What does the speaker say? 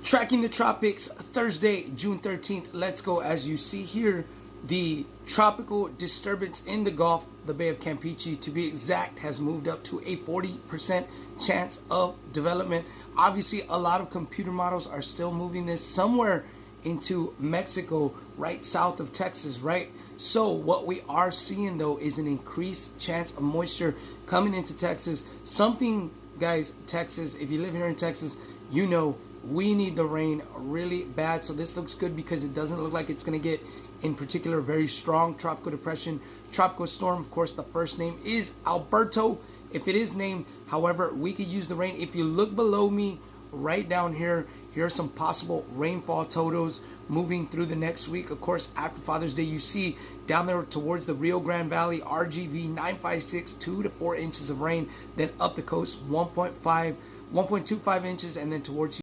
Tracking the tropics, Thursday, June 13th. Let's go. As you see here, the tropical disturbance in the Gulf, the Bay of Campeche to be exact, has moved up to a 40% chance of development. Obviously, a lot of computer models are still moving this somewhere into Mexico, right south of Texas, right? So what we are seeing though is an increased chance of moisture coming into Texas. Something, guys, Texas, if you live here in Texas, you know we need the rain really bad. So this looks good because it doesn't look like it's going to get, in particular, very strong tropical depression, tropical storm. Of course, the first name is Alberto, if it is named. However, we could use the rain. If you look below me right down here, here are some possible rainfall totals moving through the next week. Of course, after Father's Day, you see down there towards the Rio Grande Valley, RGV 956, 2 to 4 inches of rain. Then up the coast, 1.25 inches, and then towards